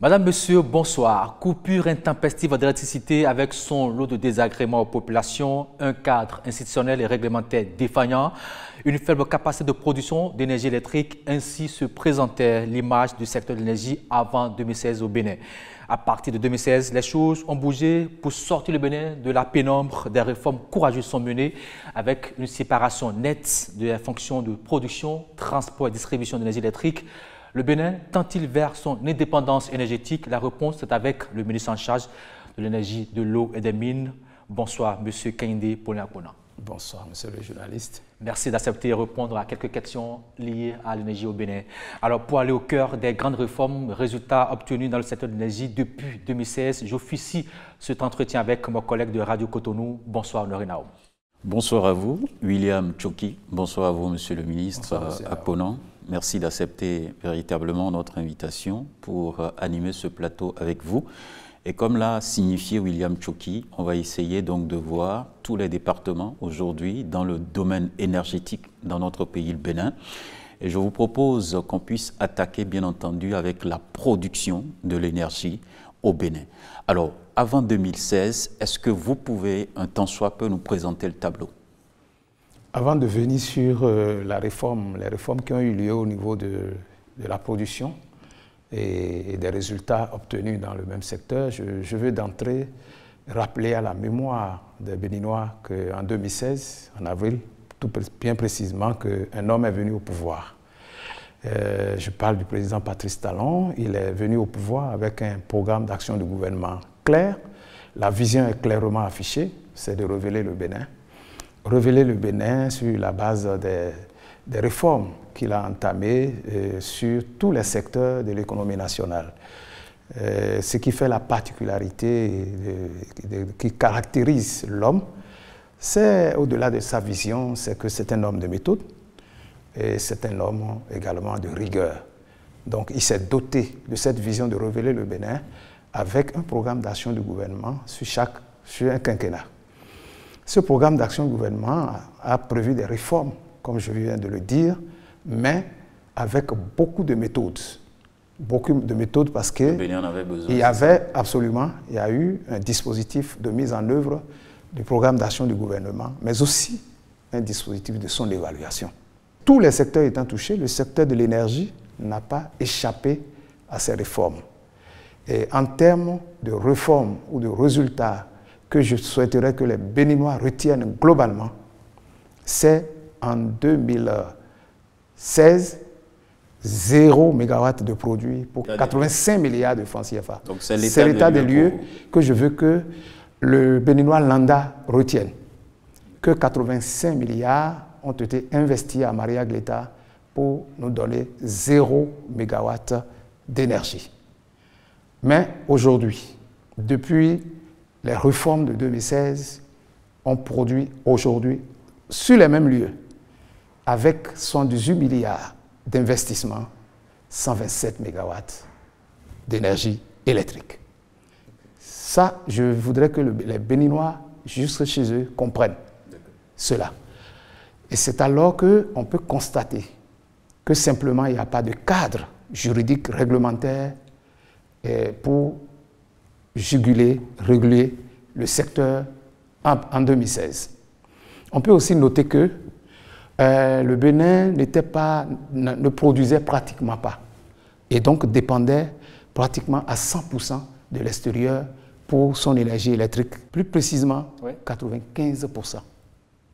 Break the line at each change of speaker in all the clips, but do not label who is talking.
Madame, Monsieur, bonsoir. Coupure intempestive d'électricité avec son lot de désagréments aux populations, un cadre institutionnel et réglementaire défaillant, une faible capacité de production d'énergie électrique, ainsi se présentait l'image du secteur de l'énergie avant 2016 au Bénin. À partir de 2016, les choses ont bougé pour sortir le Bénin de la pénombre. Des réformes courageuses sont menées avec une séparation nette de la fonction de production, transport et distribution d'énergie électrique. Le Bénin tend-il vers son indépendance énergétique? La réponse est avec le ministre en charge de l'énergie, de l'eau et des mines. Bonsoir, M. Kehinde Polignac-Ponah.
Bonsoir, monsieur le journaliste.
Merci d'accepter et répondre à quelques questions liées à l'énergie au Bénin. Alors, pour aller au cœur des grandes réformes, résultats obtenus dans le secteur de l'énergie depuis 2016, j'officie cet entretien avec mon collègue de Radio Cotonou. Bonsoir, Honoré Naom.
Bonsoir à vous, William Tchoki. Bonsoir à vous, monsieur le ministre Aponan. Merci d'accepter véritablement notre invitation pour animer ce plateau avec vous. Et comme l'a signifié William Tchoki, on va essayer donc de voir tous les départements aujourd'hui dans le domaine énergétique dans notre pays, le Bénin. Et je vous propose qu'on puisse attaquer, bien entendu, avec la production de l'énergie au Bénin. Alors, avant 2016, est-ce que vous pouvez, un tant soit peu, nous présenter le tableau?
Avant de venir sur les réformes qui ont eu lieu au niveau de la production et des résultats obtenus dans le même secteur, je veux d'entrée rappeler à la mémoire des Béninois qu'en 2016, en avril, bien précisément, qu'un homme est venu au pouvoir. Je parle du président Patrice Talon. Il est venu au pouvoir avec un programme d'action du gouvernement clair. La vision est clairement affichée, c'est de révéler le Bénin. Révéler le Bénin sur la base des réformes qu'il a entamées sur tous les secteurs de l'économie nationale. Ce qui fait la particularité qui caractérise l'homme, c'est au-delà de sa vision, c'est que c'est un homme de méthode et c'est un homme également de rigueur. Donc il s'est doté de cette vision de révéler le Bénin avec un programme d'action du gouvernement sur un quinquennat. Ce programme d'action du gouvernement a prévu des réformes, comme je viens de le dire, mais avec beaucoup de méthodes. Beaucoup de méthodes parce qu'il y a eu un dispositif de mise en œuvre du programme d'action du gouvernement, mais aussi un dispositif de son évaluation. Tous les secteurs étant touchés, le secteur de l'énergie n'a pas échappé à ces réformes. Et en termes de réformes ou de résultats que je souhaiterais que les Béninois retiennent globalement, c'est en 2016, 0 MW de produits pour 85 milliards de francs CFA. C'est l'état des lieux que je veux que le Béninois lambda retienne. Que 85 milliards ont été investis à Maria Gleta pour nous donner 0 MW d'énergie. Mais aujourd'hui, depuis les réformes de 2016, on produit aujourd'hui, sur les mêmes lieux, avec 118 milliards d'investissements, 127 MW d'énergie électrique. Ça, je voudrais que les Béninois, juste chez eux, comprennent cela. Et c'est alors qu'on peut constater que simplement il n'y a pas de cadre juridique réglementaire pour réguler le secteur en 2016. On peut aussi noter que le Bénin ne produisait pratiquement pas et donc dépendait pratiquement à 100% de l'extérieur pour son énergie électrique, plus précisément 95%.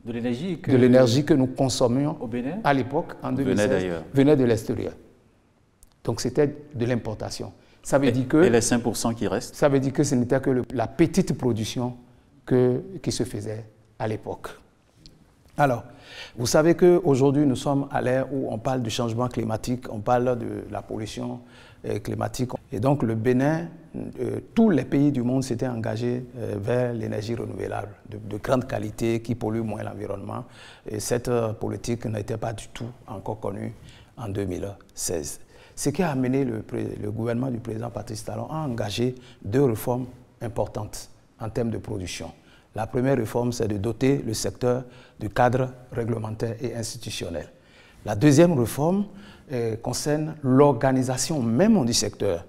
De l'énergie
que nous consommions au Bénin à l'époque, en 2016, venait de l'extérieur. Donc c'était de l'importation. Ça veut dire que,
et les 5% qui restent?
Ça veut dire que ce n'était que la petite production qui se faisait à l'époque. Alors, vous savez qu'aujourd'hui, nous sommes à l'ère où on parle du changement climatique, on parle de la pollution climatique. Et donc, le Bénin, tous les pays du monde s'étaient engagés vers l'énergie renouvelable de grande qualité qui pollue moins l'environnement. Et cette politique n'était pas du tout encore connue en 2016. Ce qui a amené le gouvernement du président Patrice Talon à engager 2 réformes importantes en termes de production. La première réforme, c'est de doter le secteur du cadre réglementaire et institutionnel. La deuxième réforme concerne l'organisation même du secteur.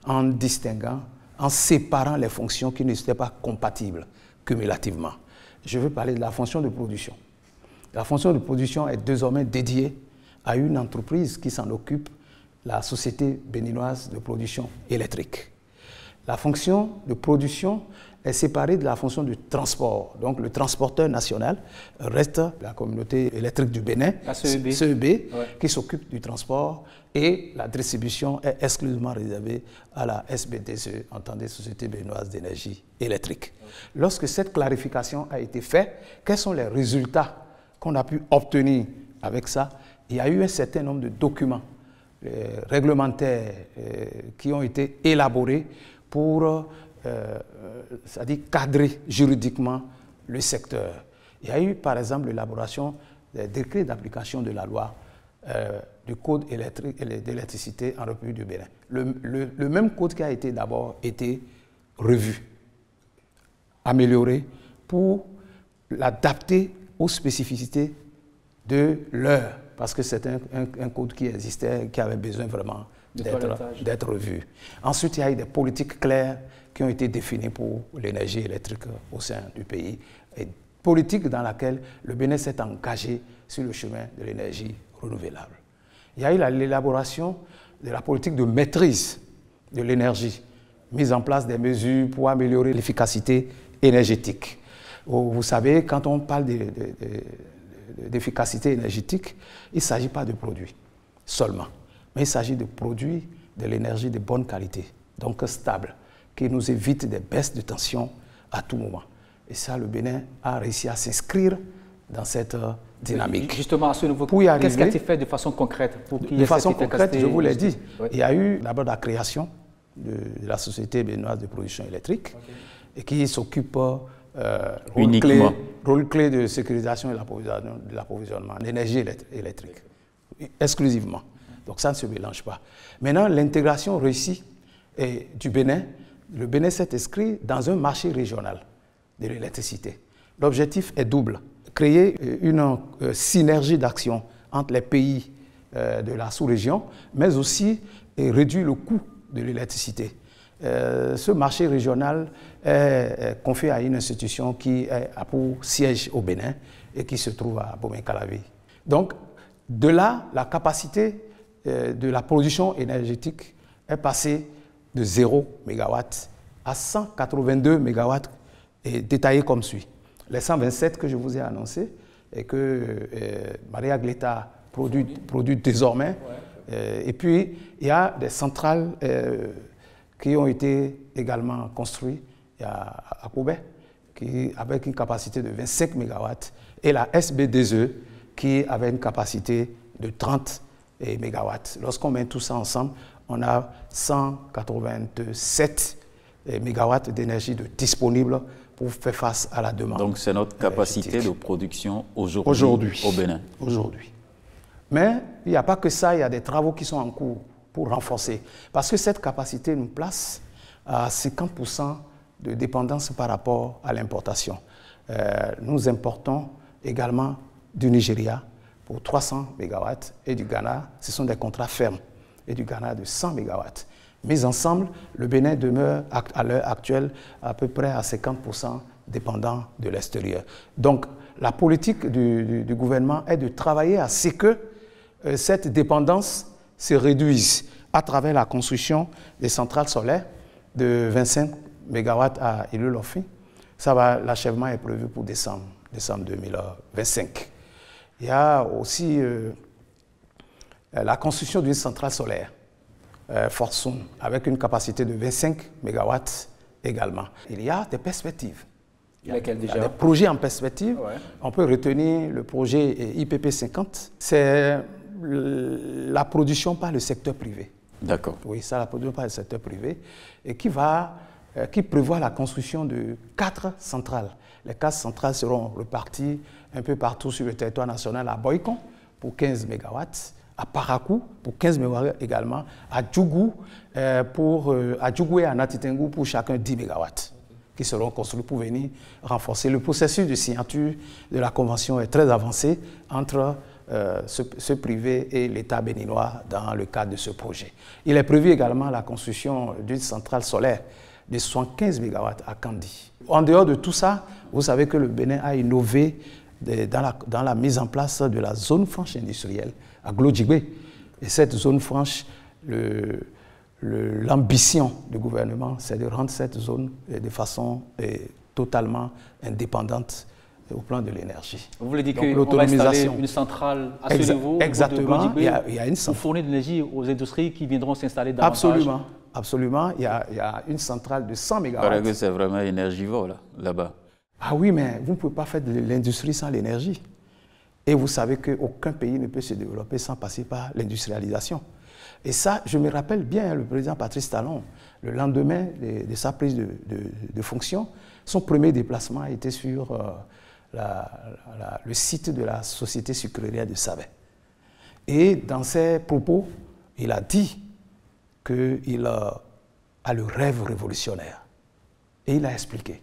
en distinguant, en séparant les fonctions qui n'étaient pas compatibles cumulativement. Je veux parler de la fonction de production. La fonction de production est désormais dédiée à une entreprise qui s'en occupe, la Société béninoise de production électrique. La fonction de production est séparée de la fonction de transport. Donc le transporteur national reste la communauté électrique du Bénin,
la CEB,
qui s'occupe du transport, et la distribution est exclusivement réservée à la SBDCE, entendez Société béninoise d'énergie électrique. Lorsque cette clarification a été faite, quels sont les résultats qu'on a pu obtenir avec ça? Il y a eu un certain nombre de documents réglementaires qui ont été élaborés pour c'est-à-dire cadrer juridiquement le secteur. Il y a eu par exemple l'élaboration des décrets d'application de la loi du code électrique et d'électricité en République du Bénin. Le même code qui a été d'abord été revu, amélioré pour l'adapter aux spécificités de l'heure, parce que c'est un code qui existait, qui avait besoin vraiment d'être revu. Ensuite, il y a eu des politiques claires qui ont été définies pour l'énergie électrique au sein du pays, et politique dans laquelle le Bénin s'est engagé sur le chemin de l'énergie renouvelable. Il y a eu l'élaboration de la politique de maîtrise de l'énergie, mise en place des mesures pour améliorer l'efficacité énergétique. Vous savez, quand on parle d'efficacité énergétique, il ne s'agit pas de produits seulement, mais il s'agit de produits de l'énergie de bonne qualité, donc stable, qui nous évite des baisses de tension à tout moment. Et ça, le Bénin a réussi à s'inscrire dans cette dynamique.
Justement, à ce niveau, qu'est-ce qui a été fait de façon concrète pour qu'il y ait
de façon
cette
concrète, je vous l'ai dit.
Oui.
Il y a eu d'abord la création de la Société béninoise de production électrique, et qui s'occupe rôle clé de sécurisation et de l'approvisionnement en énergie électrique, exclusivement. Donc ça ne se mélange pas. Maintenant, l'intégration réussie du Bénin, le Bénin s'est inscrit dans un marché régional de l'électricité. L'objectif est double: créer une synergie d'action entre les pays de la sous-région, mais aussi réduire le coût de l'électricité. Ce marché régional est confié à une institution qui a pour siège au Bénin et qui se trouve à Bomey-Calavi. Donc, de là, la capacité de la production énergétique est passée de 0 MW à 182 MW, et détaillé comme suit. Les 127 que je vous ai annoncés et que Maria Gleta produit désormais. Et puis, il y a des centrales qui ont été également construites à Koubé, avec une capacité de 25 MW, et la SBDCE qui avait une capacité de 30 MW. Lorsqu'on met tout ça ensemble, on a 187 MW d'énergie disponible pour faire face à la demande.
Donc c'est notre capacité de production aujourd'hui au Bénin.
Aujourd'hui. Mais il n'y a pas que ça, il y a des travaux qui sont en cours pour renforcer. Parce que cette capacité nous place à 50% de dépendance par rapport à l'importation. Nous importons également du Nigeria pour 300 MW et du Ghana, ce sont des contrats fermes, et du Ghana de 100 MW. Mis ensemble, le Bénin demeure à l'heure actuelle à peu près à 50% dépendant de l'extérieur. Donc la politique du gouvernement est de travailler à ce que cette dépendance se réduise à travers la construction des centrales solaires de 25 MW à Ilulofin. L'achèvement est prévu pour décembre 2025. Il y a aussi la construction d'une centrale solaire, Fortson, avec une capacité de 25 MW également. Il y a des perspectives. Il y a des projets en perspective. Ouais. On peut retenir le projet IPP 50. C'est la production par le secteur privé.
D'accord.
Oui, ça, la production par le secteur privé, et qui prévoit la construction de 4 centrales. Les 4 centrales seront reparties un peu partout sur le territoire national, à Boycon pour 15 MW, à Parakou pour 15 MW également, à Djougou et à Natitengu pour chacun 10 MW, qui seront construits pour venir renforcer. Le processus de signature de la convention est très avancé entre se priver et l'État béninois dans le cadre de ce projet. Il est prévu également la construction d'une centrale solaire de 75 MW à Kandi. En dehors de tout ça, vous savez que le Bénin a innové dans la mise en place de la zone franche industrielle à Glodjigbe. Et cette zone franche, l'ambition du gouvernement, c'est de rendre cette zone de façon totalement indépendante au plan de l'énergie.
Vous voulez dire qu'on va installer une centrale à ce niveau?
Exactement, il y a une centrale.
Pour fournir de l'énergie aux industries qui viendront s'installer dans
Absolument, absolument. Il y a une centrale de 100 MW.
Parce que c'est vraiment énergivore là-bas.
Ah oui, mais vous ne pouvez pas faire de l'industrie sans l'énergie. Et vous savez qu'aucun pays ne peut se développer sans passer par l'industrialisation. Et ça, je me rappelle bien, le président Patrice Talon, le lendemain de sa prise de fonction, son premier déplacement a été sur le site de la société sucrière de Sabé. Et dans ses propos, il a dit qu'il a le rêve révolutionnaire. Et il a expliqué.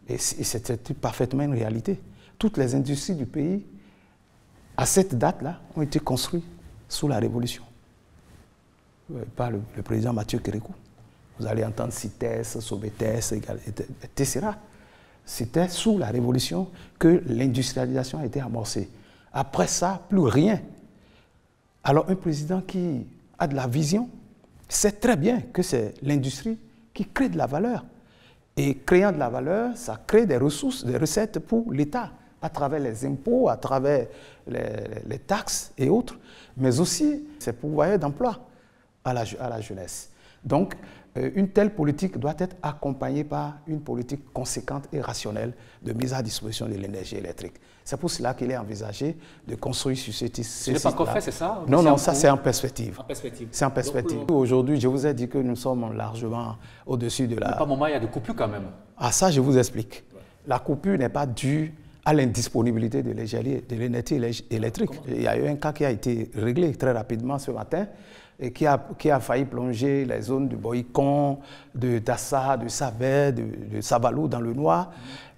Et c'était parfaitement une réalité. Toutes les industries du pays, à cette date-là, ont été construites sous la Révolution. Par le président Mathieu Kérékou. Vous allez entendre CITES, Sobetes, etc. C'était sous la Révolution que l'industrialisation a été amorcée. Après ça, plus rien. Alors un président qui a de la vision sait très bien que c'est l'industrie qui crée de la valeur. Et créant de la valeur, ça crée des ressources, des recettes pour l'État, à travers les impôts, à travers les taxes et autres, mais aussi c'est pourvoyeur d'emploi à la jeunesse. Donc, une telle politique doit être accompagnée par une politique conséquente et rationnelle de mise à disposition de l'énergie électrique. C'est pour cela qu'il est envisagé de construire sur ce site.
Ce n'est pas encore fait, c'est ça?
Non, ça c'est en perspective.
En perspective.
C'est en perspective. Aujourd'hui, je vous ai dit que nous sommes largement au-dessus de la...
Mais par moment, il y a des coupures quand même.
Ah, ça, je vous explique. La coupure n'est pas due à l'indisponibilité de l'énergie électrique. Il y a eu un cas qui a été réglé très rapidement ce matin et qui a failli plonger les zones de Boïcon, de Dassa, de Sabé, de Sabalou dans le noir,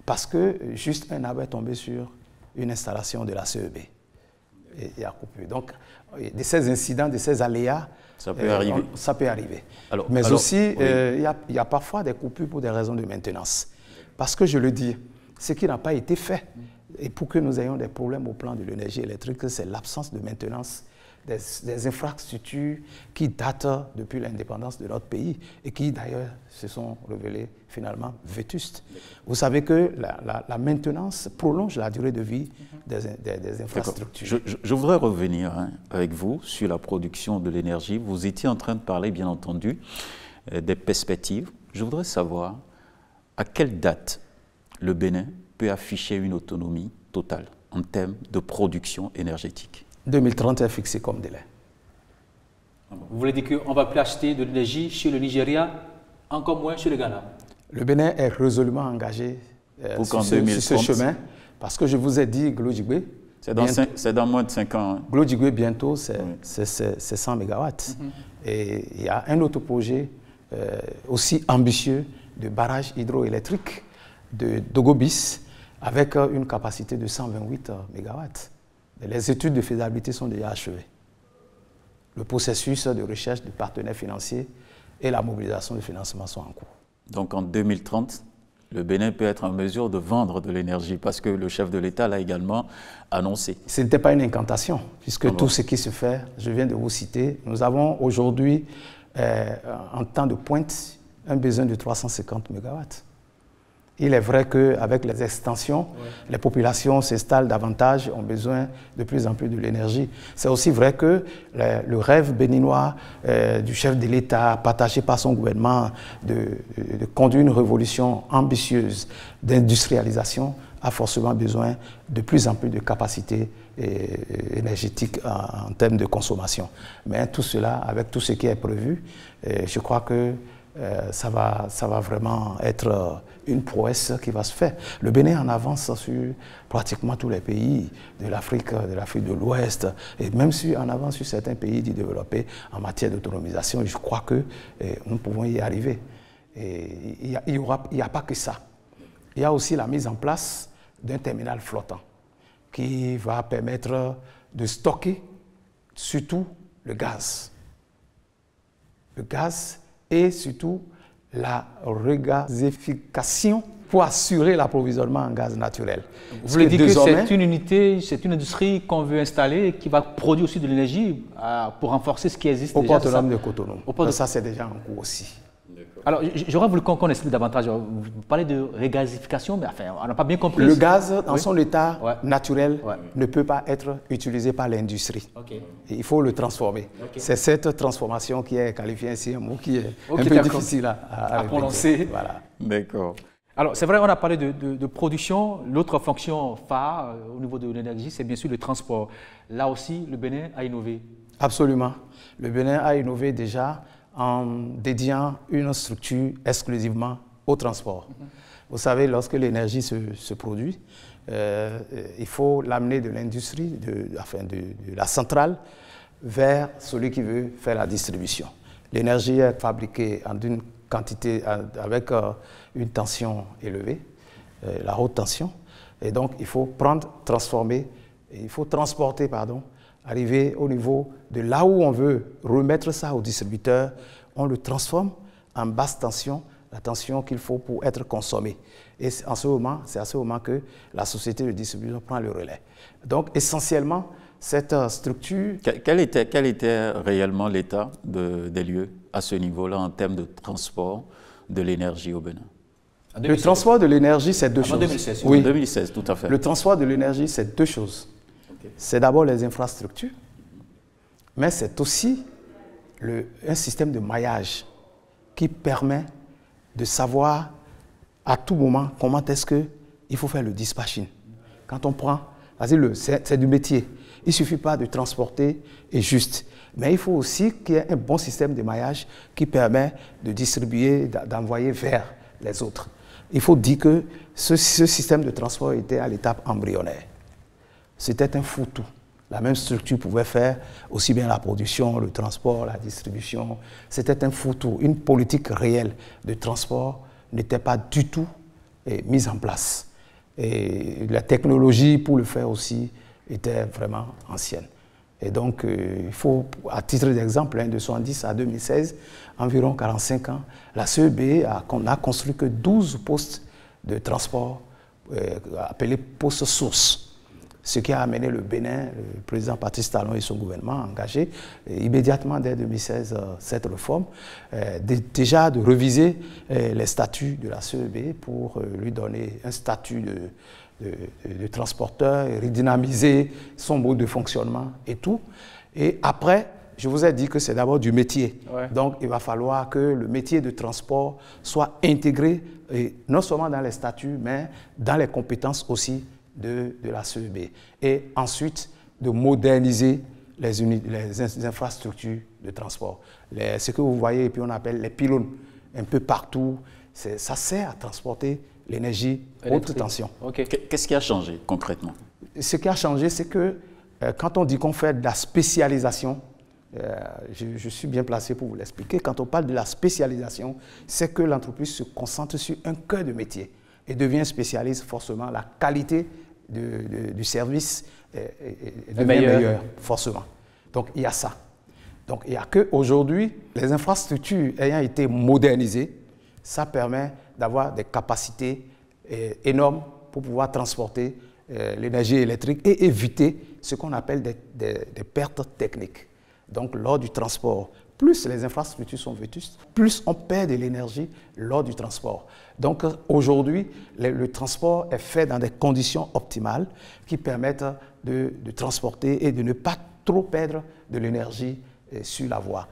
parce que juste un arbre est tombé sur une installation de la CEB. Et il y a coupure. Donc, de ces incidents, de ces aléas,
ça peut arriver.
Ça peut arriver.
Mais
aussi, oui. Il y a parfois des coupures pour des raisons de maintenance. Parce que je le dis, ce qui n'a pas été fait, et pour que nous ayons des problèmes au plan de l'énergie électrique, c'est l'absence de maintenance des infrastructures qui datent depuis l'indépendance de notre pays et qui d'ailleurs se sont révélées finalement vétustes. Vous savez que la maintenance prolonge la durée de vie des infrastructures.
Je voudrais revenir avec vous sur la production de l'énergie. Vous étiez en train de parler, bien entendu, des perspectives. Je voudrais savoir à quelle date le Bénin peut afficher une autonomie totale en termes de production énergétique.
2030 est fixé comme délai.
Vous voulez dire qu'on ne va plus acheter de l'énergie chez le Nigeria, encore moins chez le Ghana? Le
Bénin est résolument engagé sur ce chemin, parce que je vous ai dit, Glodjigbe,
c'est dans moins de 5 ans. Hein.
Glodjigbe, bientôt, c'est 100 MW. Et il y a un autre projet aussi ambitieux de barrage hydroélectrique de Dogobis, avec une capacité de 128 MW. Les études de faisabilité sont déjà achevées. Le processus de recherche de partenaires financiers et la mobilisation de financement sont en cours.
Donc en 2030, le Bénin peut être en mesure de vendre de l'énergie parce que le chef de l'État l'a également annoncé.
Ce n'était pas une incantation, puisque tout ce qui se fait, je viens de vous citer, nous avons aujourd'hui, en temps de pointe, un besoin de 350 MW. Il est vrai qu'avec les extensions, les populations s'installent davantage, ont besoin de plus en plus de l'énergie. C'est aussi vrai que le rêve béninois du chef de l'État, partagé par son gouvernement, de conduire une révolution ambitieuse d'industrialisation, a forcément besoin de plus en plus de capacités énergétiques en termes de consommation. Mais tout cela, avec tout ce qui est prévu, je crois que ça va vraiment être une prouesse qui va se faire. Le Bénin en avance sur pratiquement tous les pays de l'Afrique de l'Ouest, et même en avance sur certains pays dits développés en matière d'autonomisation. Je crois que nous pouvons y arriver. Et il n'y a pas que ça. Il y a aussi la mise en place d'un terminal flottant qui va permettre de stocker surtout le gaz. Le gaz et surtout la regazéfication pour assurer l'approvisionnement en gaz naturel.
Vous voulez dire que c'est une unité, c'est une industrie qu'on veut installer et qui va produire aussi de l'énergie pour renforcer ce qui existe déjà.
Au port autonome de Cotonou. Ça, c'est déjà en cours aussi.
Alors, j'aurais voulu qu'on explique davantage. Vous parlez de regasification, mais enfin, on n'a pas bien compris.
Le gaz, dans son état naturel, ne peut pas être utilisé par l'industrie. Il faut le transformer. C'est cette transformation qui est qualifiée ainsi, un mot qui est un peu difficile à
prononcer.
Voilà.
D'accord.
Alors, c'est vrai, on a parlé de production. L'autre fonction phare au niveau de l'énergie, c'est bien sûr le transport. Là aussi, le Bénin a innové.
Absolument. Le Bénin a innové déjà en dédiant une structure exclusivement au transport. Vous savez, lorsque l'énergie se produit, il faut l'amener de l'industrie, de la centrale, vers celui qui veut faire la distribution. L'énergie est fabriquée en une quantité avec une tension élevée, la haute tension, et donc il faut transformer, il faut transporter, arriver au niveau de là où on veut remettre ça au distributeur, on le transforme en basse tension, la tension qu'il faut pour être consommé. Et c'est à ce moment que la société de distribution prend le relais. Donc essentiellement, cette structure...
Quel était réellement l'état des lieux à ce niveau-là en termes de transport de l'énergie au Bénin?
Le transport de l'énergie, c'est deux choses.
2016,
oui. En 2016, tout à fait.
Le transport de l'énergie, c'est deux choses. C'est d'abord les infrastructures, mais c'est aussi un système de maillage qui permet de savoir à tout moment comment est-ce qu'il faut faire le dispatching. Quand on prend, c'est du métier. Il ne suffit pas de transporter et juste, mais il faut aussi qu'il y ait un bon système de maillage qui permet de distribuer, d'envoyer vers les autres. Il faut dire que ce système de transport était à l'étape embryonnaire. C'était un foutou. La même structure pouvait faire aussi bien la production, le transport, la distribution. C'était un foutou. Une politique réelle de transport n'était pas du tout mise en place. Et la technologie pour le faire aussi était vraiment ancienne. Et donc, il faut, à titre d'exemple, de 1970 à 2016, environ 45 ans, la CEB n'a construit que 12 postes de transport appelés postes sources. Ce qui a amené le Bénin, le président Patrice Talon et son gouvernement à engager immédiatement dès 2016 cette réforme, déjà de réviser les statuts de la CEB pour lui donner un statut de transporteur, et redynamiser son mode de fonctionnement et tout. Et après, je vous ai dit que c'est d'abord du métier. Ouais. Donc, il va falloir que le métier de transport soit intégré, non seulement dans les statuts, mais dans les compétences aussi de la CEB. Et ensuite, de moderniser les infrastructures de transport. Ce que vous voyez, et puis on appelle les pylônes, un peu partout, ça sert à transporter l'énergie haute tension.
Okay. Qu'est-ce qui a changé concrètement?
Ce qui a changé, c'est que quand on dit qu'on fait de la spécialisation, je suis bien placé pour vous l'expliquer, quand on parle de la spécialisation, c'est que l'entreprise se concentre sur un cœur de métier et devient spécialiste, forcément, la qualité du service devient meilleure, forcément. Donc, il y a ça. Donc, il y a qu'aujourd'hui, les infrastructures ayant été modernisées, ça permet d'avoir des capacités énormes pour pouvoir transporter l'énergie électrique et éviter ce qu'on appelle des pertes techniques. Donc, lors du transport, plus les infrastructures sont vétustes, plus on perd de l'énergie lors du transport. Donc, aujourd'hui, le transport est fait dans des conditions optimales qui permettent de transporter et de ne pas trop perdre de l'énergie sur la voie.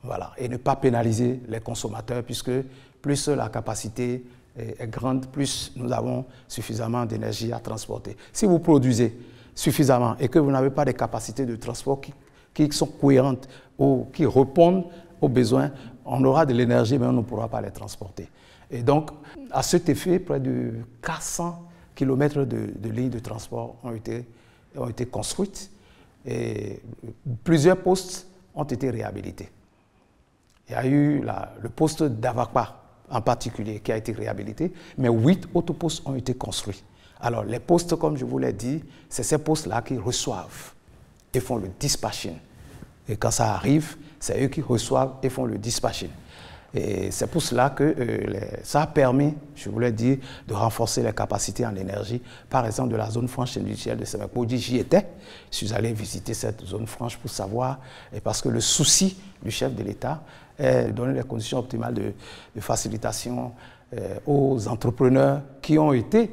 Voilà. Et ne pas pénaliser les consommateurs, puisque plus la capacité est grande, plus nous avons suffisamment d'énergie à transporter. Si vous produisez suffisamment et que vous n'avez pas de capacités de transport qui sont cohérentes ou qui répondent aux besoins, on aura de l'énergie, mais on ne pourra pas les transporter. Et donc, à cet effet, près de 400 km de lignes de transport ont été construites et plusieurs postes ont été réhabilités. Il y a eu le poste d'Avakpa en particulier qui a été réhabilité, mais 8 autres postes ont été construits. Alors, les postes, comme je vous l'ai dit, c'est ces postes-là qui reçoivent et font le dispatching. Et quand ça arrive, c'est eux qui reçoivent et font le dispatching. Et c'est pour cela que ça a permis, je voulais dire, de renforcer les capacités en énergie, par exemple de la zone franche industrielle de Sémécoudi. J'y étais, je suis allé visiter cette zone franche pour savoir, et parce que le souci du chef de l'État est de donner les conditions optimales de facilitation aux entrepreneurs qui ont été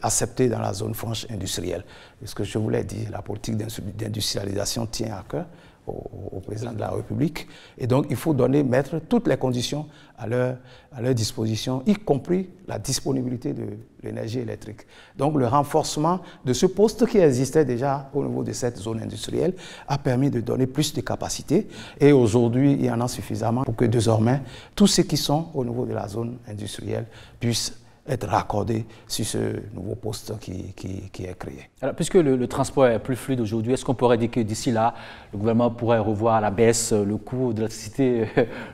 acceptés dans la zone franche industrielle. Et ce que je voulais dire, la politique d'industrialisation tient à cœur au président de la République. Et donc, il faut mettre toutes les conditions à leur disposition, y compris la disponibilité de l'énergie électrique. Donc, le renforcement de ce poste qui existait déjà au niveau de cette zone industrielle a permis de donner plus de capacités. Et aujourd'hui, il y en a suffisamment pour que désormais, tous ceux qui sont au niveau de la zone industrielle puissent être raccordés sur ce nouveau poste qui est créé.
Alors, puisque le transport est plus fluide aujourd'hui, est-ce qu'on pourrait dire que d'ici là, le gouvernement pourrait revoir à la baisse le coût de l'électricité,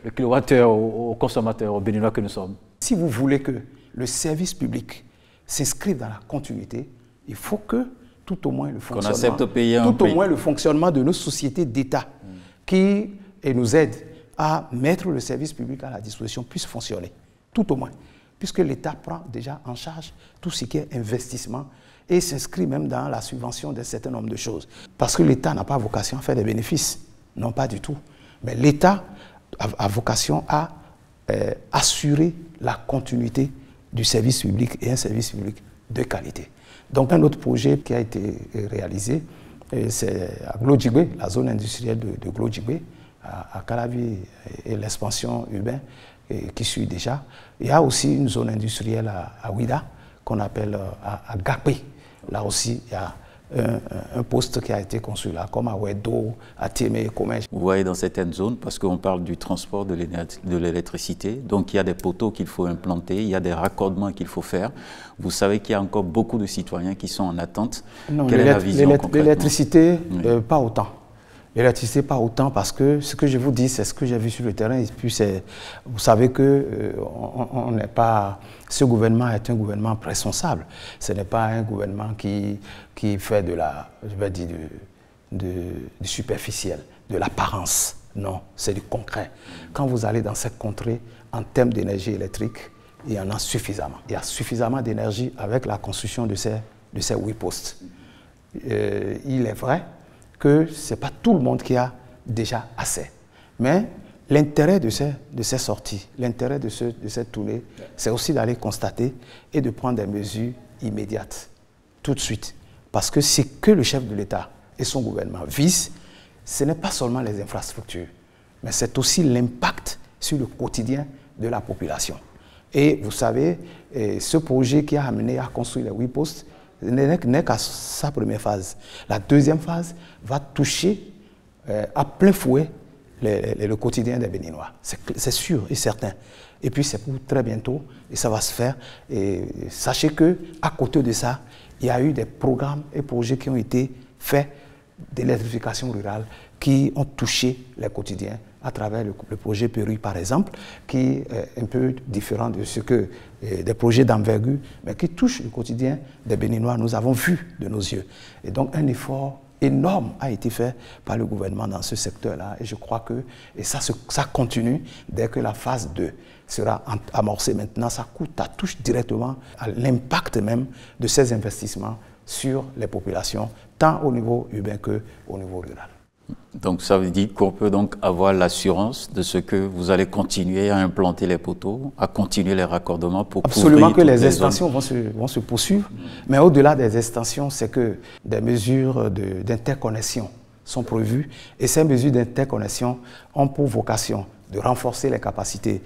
le kilowattheure aux consommateurs, aux béninois que nous sommes?
Si vous voulez que le service public s'inscrive dans la continuité, il faut que tout au moins le fonctionnement de nos sociétés d'État qui nous aident à mettre le service public à la disposition puisse fonctionner, tout au moins. Puisque l'État prend déjà en charge tout ce qui est investissement et s'inscrit même dans la subvention d'un certain nombre de choses. Parce que l'État n'a pas vocation à faire des bénéfices, non pas du tout. Mais l'État a vocation à assurer la continuité du service public et un service public de qualité. Donc un autre projet qui a été réalisé, c'est à Glodjigwe, la zone industrielle de Glodjigwe, à Calavi et l'expansion urbaine qui suit déjà. Il y a aussi une zone industrielle à Ouida qu'on appelle à Gakwe. Là aussi, il y a un poste qui a été construit là, comme à Ouedo, à Tiémé, Komège.
Vous voyez dans certaines zones, parce qu'on parle du transport de l'électricité, donc il y a des poteaux qu'il faut implanter, il y a des raccordements qu'il faut faire. Vous savez qu'il y a encore beaucoup de citoyens qui sont en attente.
Non,
quelle est la vision concrètement?
L'électricité, pas autant. L'électricité, pas autant, parce que ce que je vous dis, c'est ce que j'ai vu sur le terrain. Et puis, vous savez que on n'est pas. Ce gouvernement est un gouvernement responsable. Ce n'est pas un gouvernement qui fait de la, je vais dire, du superficiel, de l'apparence. Non, c'est du concret. Quand vous allez dans cette contrée, en termes d'énergie électrique, il y en a suffisamment. Il y a suffisamment d'énergie avec la construction de ces 8 postes. Il est vrai que ce n'est pas tout le monde qui a déjà assez. Mais l'intérêt de ces sorties, l'intérêt de cette tournée, c'est aussi d'aller constater et de prendre des mesures immédiates, tout de suite. Parce que ce que le chef de l'État et son gouvernement visent, ce n'est pas seulement les infrastructures, mais c'est aussi l'impact sur le quotidien de la population. Et vous savez, ce projet qui a amené à construire les 8 postes, n'est qu'à sa première phase. La deuxième phase va toucher à plein fouet le quotidien des Béninois. C'est sûr et certain. Et puis c'est pour très bientôt et ça va se faire. Et sachez qu'à côté de ça, il y a eu des programmes et projets qui ont été faits d'électrification rurale qui ont touché les quotidiens à travers le projet Péru, par exemple, qui est un peu différent de ce que des projets d'envergure, mais qui touchent le quotidien des Béninois. Nous avons vu de nos yeux. Et donc, un effort énorme a été fait par le gouvernement dans ce secteur-là. Et je crois que ça continue dès que la phase 2 sera amorcée. Maintenant, ça touche directement à l'impact même de ces investissements sur les populations, tant au niveau urbain qu'au niveau rural.
Donc ça veut dire qu'on peut donc avoir l'assurance de ce que vous allez continuer à implanter les poteaux, à continuer les raccordements pour
absolument que les extensions vont se poursuivre, mais au-delà des extensions, c'est que des mesures d'interconnexion sont prévues et ces mesures d'interconnexion ont pour vocation de renforcer les capacités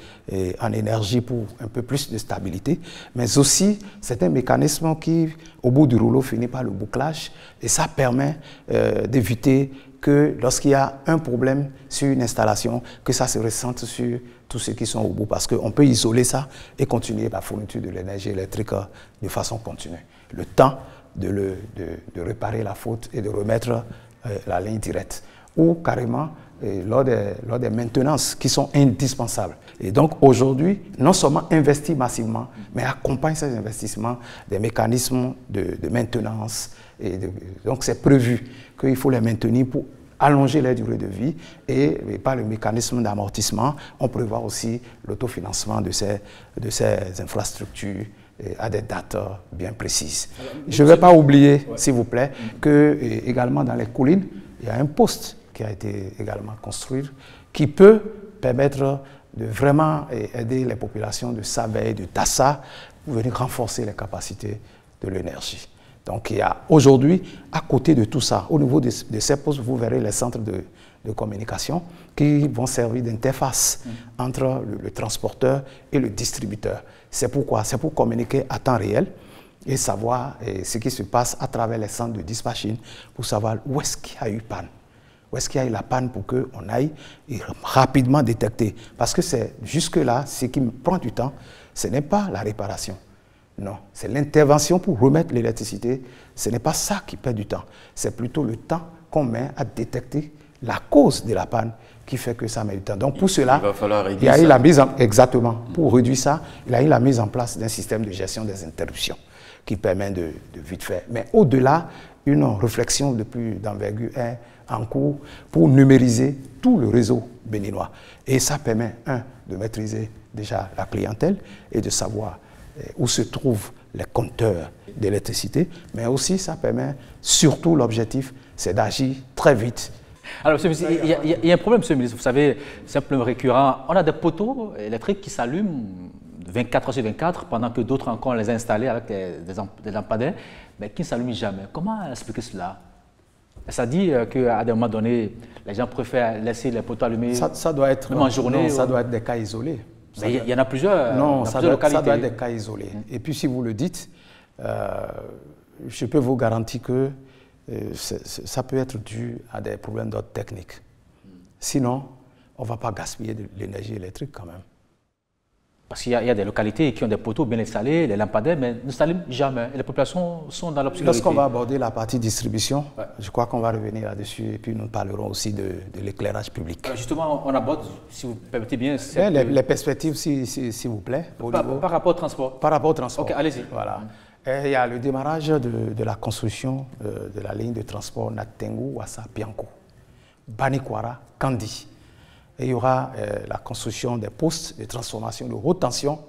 en énergie pour un peu plus de stabilité, mais aussi c'est un mécanisme qui, au bout du rouleau, finit par le bouclage et ça permet d'éviter que lorsqu'il y a un problème sur une installation, que ça se ressente sur tous ceux qui sont au bout, parce qu'on peut isoler ça et continuer la fourniture de l'énergie électrique de façon continue. Le temps de réparer la faute et de remettre la ligne directe. ou carrément lors des maintenances qui sont indispensables. Et donc aujourd'hui, non seulement investir massivement, mais accompagne ces investissements des mécanismes de maintenance. Donc c'est prévu qu'il faut les maintenir pour allonger la durée de vie et par le mécanisme d'amortissement, on prévoit aussi l'autofinancement de ces infrastructures à des dates bien précises. Je ne vais pas oublier, s'il vous plaît, que également dans les collines, il y a un poste qui a été également construit qui peut permettre de vraiment aider les populations de Sabé et de Tassa pour venir renforcer les capacités de l'énergie. Donc il y a aujourd'hui, à côté de tout ça, au niveau de ces postes, vous verrez les centres de communication qui vont servir d'interface entre le transporteur et le distributeur. C'est pourquoi? C'est pour communiquer à temps réel et savoir ce qui se passe à travers les centres de dispatching pour savoir où est-ce qu'il y a eu panne. Où est-ce qu'il y a eu la panne pour qu'on aille rapidement détecter. Parce que c'est jusque-là, ce qui prend du temps, ce n'est pas la réparation. Non, c'est l'intervention pour remettre l'électricité. Ce n'est pas ça qui perd du temps. C'est plutôt le temps qu'on met à détecter la cause de la panne qui fait que ça met du temps. Donc pour cela, il y a eu la mise en, exactement, pour réduire ça, il y a eu la mise en place d'un système de gestion des interruptions qui permet de vite faire. Mais au-delà, une réflexion de plus d'envergure est en cours pour numériser tout le réseau béninois. Et ça permet, de maîtriser déjà la clientèle et de savoir où se trouvent les compteurs d'électricité, mais aussi ça permet, surtout l'objectif, c'est d'agir très vite.
Alors, monsieur le ministre, il y a un problème, monsieur le ministre, vous savez, c'est un problème récurrent. On a des poteaux électriques qui s'allument 24 heures sur 24, pendant que d'autres encore les installés avec des lampadaires, mais qui ne s'allument jamais. Comment expliquer cela? Ça dit qu'à des moments donnés, les gens préfèrent laisser les poteaux allumés
ça doit être,
même en journée.
Non, ça doit être des cas isolés.
Mais il y en a plusieurs.
Non, ça doit
localités.
être des cas isolés. Et puis si vous le dites, je peux vous garantir que ça peut être dû à des problèmes d'ordre technique. Sinon, on ne va pas gaspiller de l'énergie électrique quand même.
Parce qu'il y a des localités qui ont des poteaux bien installés, les lampadaires, mais ne s'allument jamais. Et les populations sont dans l'obscurité.
Lorsqu'on va aborder la partie distribution, je crois qu'on va revenir là-dessus et puis nous parlerons aussi de l'éclairage public.
Alors justement, on aborde, si vous permettez bien...
Les perspectives, s'il vous plaît.
Par rapport au transport.
Par rapport au transport.
Ok, allez-y.
Voilà. Il y a le démarrage de la construction de la ligne de transport Natengu-Wassa-Pianco, Banikwara-Kandi. Et il y aura la construction des postes de transformation de haute tension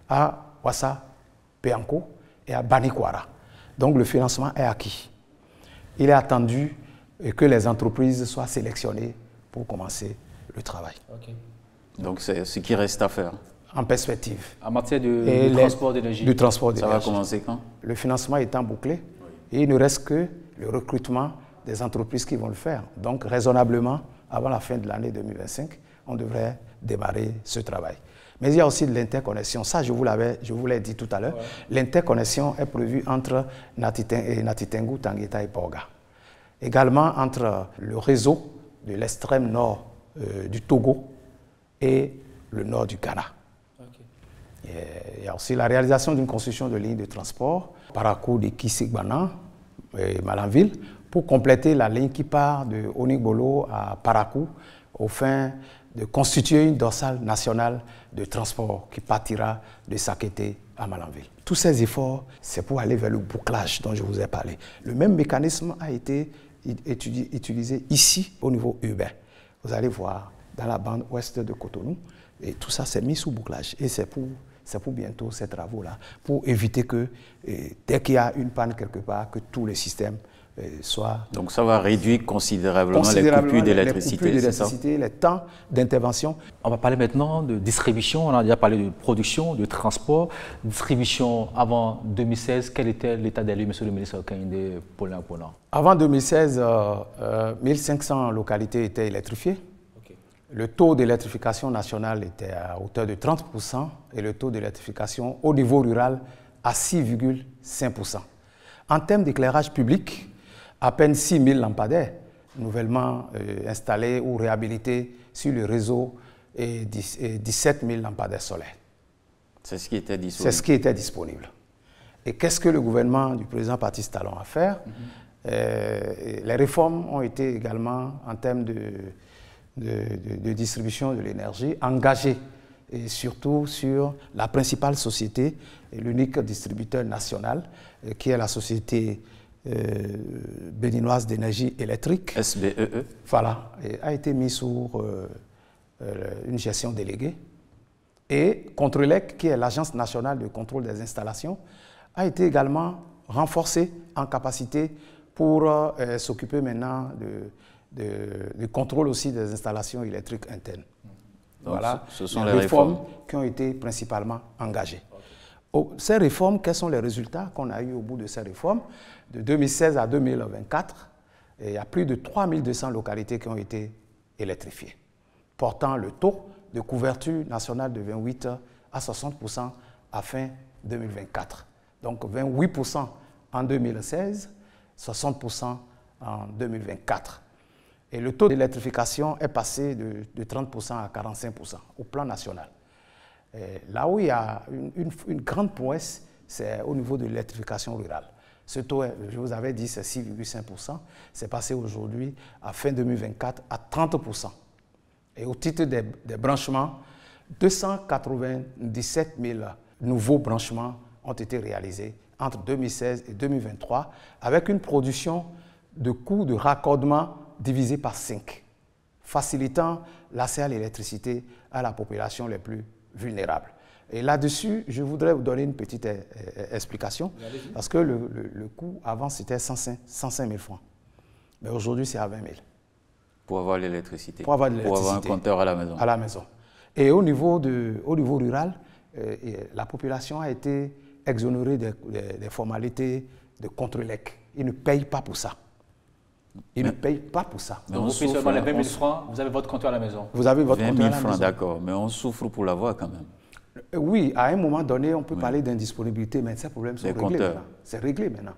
à Wassa-Pianco et à Banikwara. Donc le financement est acquis. Il est attendu que les entreprises soient sélectionnées pour commencer le travail. Okay.
Donc c'est ce qui reste à faire.
En perspective.
En matière de transport d'énergie.
Du transport d'énergie.
Ça va commencer quand?
Le financement étant bouclé, et il ne reste que le recrutement des entreprises qui vont le faire. Donc raisonnablement, avant la fin de l'année 2025, on devrait démarrer ce travail. Mais il y a aussi de l'interconnexion. Ça, je vous l'ai dit tout à l'heure. Ouais. L'interconnexion est prévue entre Natitengu, Tangueta et Porga. Également entre le réseau de l'extrême nord du Togo et le nord du Ghana. Okay. Il y a aussi la réalisation d'une construction de lignes de transport, Parakou de Kisigbanan et Malanville, pour compléter la ligne qui part de Onigbolo à Parakou, au fin de constituer une dorsale nationale de transport qui partira de Sakété à Malanville. Tous ces efforts, c'est pour aller vers le bouclage dont je vous ai parlé. Le même mécanisme a été utilisé ici, au niveau urbain. Vous allez voir, dans la bande ouest de Cotonou, et tout ça s'est mis sous bouclage. Et c'est pour bientôt ces travaux-là, pour éviter que, dès qu'il y a une panne quelque part, que tous les systèmes soient...
Donc ça va réduire considérablement les coupures d'électricité,
les temps d'intervention.
On va parler maintenant de distribution. On a déjà parlé de production, de transport. Distribution avant 2016, quel était l'état des lieux, monsieur le ministre Kehinde Paulin?
Avant 2016, 1500 localités étaient électrifiées. Le taux d'électrification nationale était à hauteur de 30% et le taux d'électrification au niveau rural à 6,5%. En termes d'éclairage public, à peine 6 000 lampadaires nouvellement installés ou réhabilités sur le réseau et 17 000 lampadaires solaires.
C'est ce qui était disponible.
C'est ce qui était disponible. Et qu'est-ce que le gouvernement du président Patrice Talon a fait? Les réformes ont été également, en termes de distribution de l'énergie, engagées, et surtout sur la principale société, l'unique distributeur national, qui est la société béninoise d'énergie électrique.
SBEE.
Voilà, et a été mis sous une gestion déléguée. Et Contrelec, qui est l'Agence nationale de contrôle des installations, a été également renforcée en capacité pour s'occuper maintenant du contrôle aussi des installations électriques internes.
Donc,
voilà,
ce sont
les réformes qui ont été principalement engagées. Ces réformes, quels sont les résultats qu'on a eu au bout de ces réformes? De 2016 à 2024, il y a plus de 3200 localités qui ont été électrifiées, portant le taux de couverture nationale de 28 à 60% à fin 2024. Donc 28% en 2016, 60% en 2024. Et le taux d'électrification est passé de 30% à 45% au plan national. Et là où il y a une grande prouesse, c'est au niveau de l'électrification rurale. Ce taux, je vous avais dit, c'est 6,5%. C'est passé aujourd'hui, à fin 2024, à 30%. Et au titre des branchements, 297 000 nouveaux branchements ont été réalisés entre 2016 et 2023, avec une production de coûts de raccordement divisé par 5, facilitant l'accès à l'électricité à la population les plus vulnérables. Et là-dessus, je voudrais vous donner une petite explication, parce que le coût avant, c'était 105 000 francs. Mais aujourd'hui, c'est à 20 000.
Pour avoir l'électricité.
Pour avoir un
compteur à la maison.
À la maison. Et au niveau rural, la population a été exonérée des formalités de Contrelec. Ils ne payent pas pour ça. Ils ne payent pas pour ça.
Donc vous payez seulement les 20 000 francs, vous avez votre compteur à la maison.
Vous avez votre compteur à la maison.
20 000 francs, d'accord, mais on souffre pour l'avoir quand même.
Oui, à un moment donné, on peut parler d'indisponibilité, mais ces problèmes sont réglés maintenant. C'est réglé maintenant.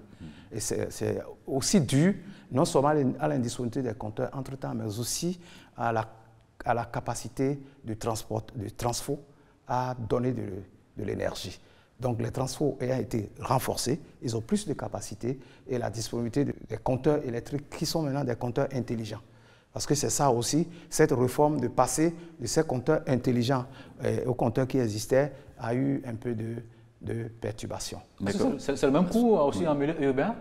Et c'est aussi dû non seulement à l'indisponibilité des compteurs entre-temps, mais aussi à la capacité de transfo à donner de l'énergie. Donc les transfos ayant été renforcés, ils ont plus de capacité et la disponibilité des compteurs électriques qui sont maintenant des compteurs intelligents. Parce que c'est ça aussi, cette réforme de passer de ces compteurs intelligents aux compteurs qui existaient a eu un peu de perturbation.
C'est le même coût aussi en milieu urbain?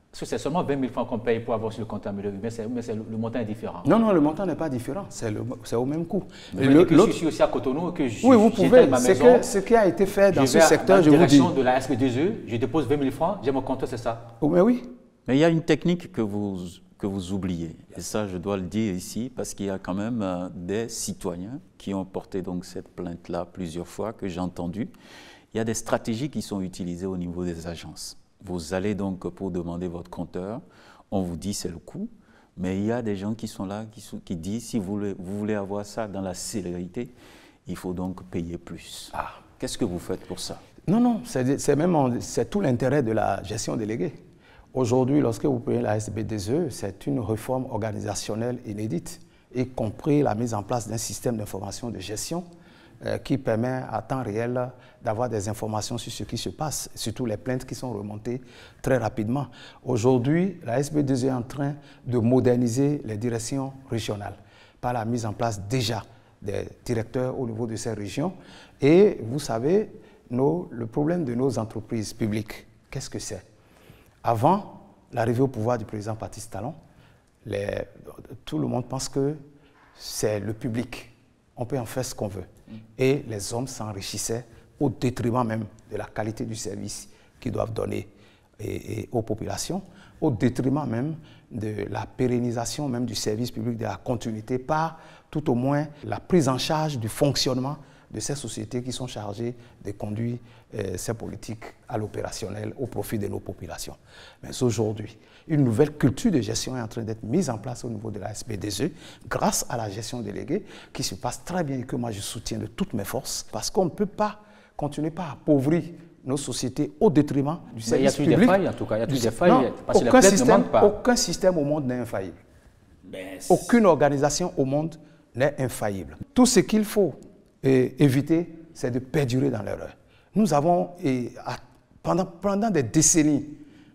Parce que c'est seulement 20 000 francs qu'on paye pour avoir sur le compteur en milieu urbain, mais le montant est différent.
Non, non, le montant n'est pas différent, c'est au même coût.
Je suis aussi à Cotonou, que
oui, vous pouvez, ce qui a été fait dans ce secteur, je vous dis.
Je vais en direction de la SB2E, je dépose 20 000 francs, j'ai mon compteur, c'est ça?
Oh, mais oui.
Mais il y a une technique que vous oubliez, et ça je dois le dire ici, parce qu'il y a quand même des citoyens qui ont porté donc cette plainte-là plusieurs fois, que j'ai entendu. Il y a des stratégies qui sont utilisées au niveau des agences. Vous allez donc pour demander votre compteur, on vous dit c'est le coût, mais il y a des gens qui sont là, qui disent si vous voulez avoir ça dans la célérité, il faut donc payer plus. Ah. Qu'est-ce que vous faites pour ça?
Non, non, c'est tout l'intérêt de la gestion déléguée. Aujourd'hui, lorsque vous payez la SB2E, c'est une réforme organisationnelle inédite, y compris la mise en place d'un système d'information de gestion qui permet à temps réel d'avoir des informations sur ce qui se passe, surtout les plaintes qui sont remontées très rapidement. Aujourd'hui, la SB2E est en train de moderniser les directions régionales par la mise en place déjà des directeurs au niveau de ces régions. Et vous savez, le problème de nos entreprises publiques, qu'est-ce que c'est? Avant l'arrivée au pouvoir du président Patrice Talon, tout le monde pense que c'est le public. On peut en faire ce qu'on veut. Et les hommes s'enrichissaient au détriment même de la qualité du service qu'ils doivent donner aux populations, au détriment même de la pérennisation même du service public, de la continuité, par tout au moins la prise en charge du fonctionnement de ces sociétés qui sont chargées de conduire ces politiques à l'opérationnel au profit de nos populations. Mais aujourd'hui, une nouvelle culture de gestion est en train d'être mise en place au niveau de la SB2E grâce à la gestion déléguée qui se passe très bien et que moi je soutiens de toutes mes forces parce qu'on ne peut pas continuer par appauvrir nos sociétés au détriment du service public.
Il y a plus de failles en tout cas, il y a plus de failles parce que les plaintes ne manquent pas.
Aucun système au monde n'est infaillible. Aucune organisation au monde n'est infaillible. Tout ce qu'il faut éviter, c'est de perdurer dans l'erreur. Nous avons, pendant des décennies,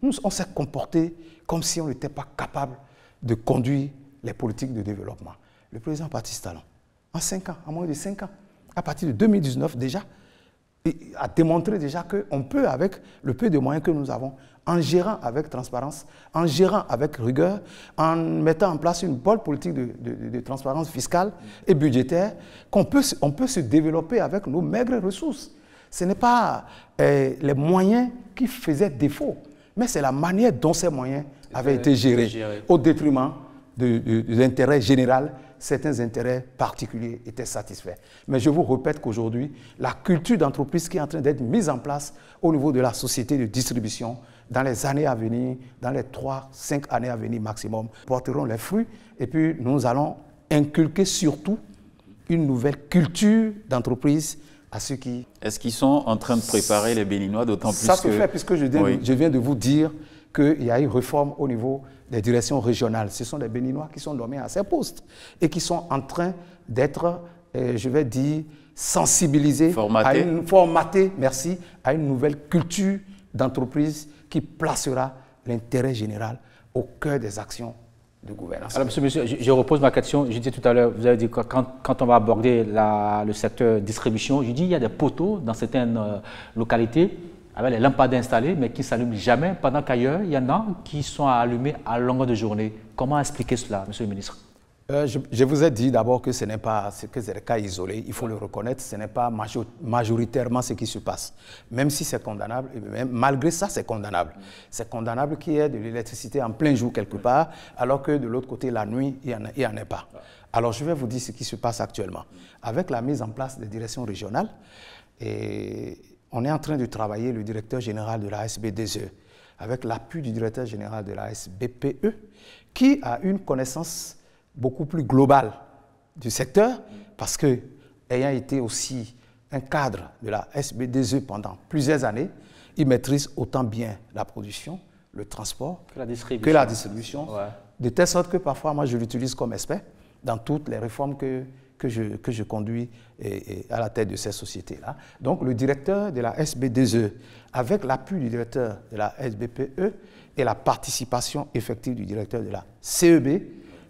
on s'est comporté comme si on n'était pas capable de conduire les politiques de développement. Le président Patrice Talon, en 5 ans, en moins de 5 ans, à partir de 2019 déjà, a démontré déjà qu'on peut, avec le peu de moyens que nous avons, en gérant avec transparence, en gérant avec rigueur, en mettant en place une bonne politique de transparence fiscale et budgétaire, qu'on peut se développer avec nos maigres ressources. Ce n'est pas les moyens qui faisaient défaut, mais c'est la manière dont ces moyens avaient été gérés au détriment de l'intérêt général. Certains intérêts particuliers étaient satisfaits. Mais je vous répète qu'aujourd'hui, la culture d'entreprise qui est en train d'être mise en place au niveau de la société de distribution, dans les années à venir, dans les 3-5 années à venir maximum, porteront les fruits. Et puis, nous allons inculquer surtout une nouvelle culture d'entreprise à ceux qui...
Est-ce qu'ils sont en train de préparer les Béninois, d'autant plus que...
Ça se fait, puisque je viens de vous dire qu'il y a une réforme au niveau des directions régionales. Ce sont des Béninois qui sont nommés à ces postes et qui sont en train d'être, je vais dire, sensibilisés, formatés, merci, à une nouvelle culture d'entreprise qui placera l'intérêt général au cœur des actions de gouvernance.
Alors, monsieur, je repose ma question. Je disais tout à l'heure, vous avez dit que quand on va aborder le secteur distribution, je dis il y a des poteaux dans certaines localités avec les lampades installées, mais qui ne s'allument jamais, pendant qu'ailleurs, il y en a qui sont allumés à longueur de journée. Comment expliquer cela, monsieur le ministre?
Je vous ai dit d'abord que ce n'est pas des cas isolés, il faut le reconnaître, ce n'est pas majoritairement ce qui se passe. Même si c'est condamnable, et malgré ça c'est condamnable. C'est condamnable qu'il y ait de l'électricité en plein jour quelque part, alors que de l'autre côté, la nuit, il n'y en a pas. Alors je vais vous dire ce qui se passe actuellement. Avec la mise en place des directions régionales, on est en train de travailler, le directeur général de la SBDE, avec l'appui du directeur général de la SBPE, qui a une connaissance beaucoup plus global du secteur, parce que, ayant été aussi un cadre de la SBDE pendant plusieurs années, il maîtrise autant bien la production, le transport que la distribution, ouais. De telle sorte que parfois, moi, je l'utilise comme expert dans toutes les réformes que je conduis à la tête de ces sociétés-là. Donc, le directeur de la SBDE, avec l'appui du directeur de la SBPE et la participation effective du directeur de la CEB,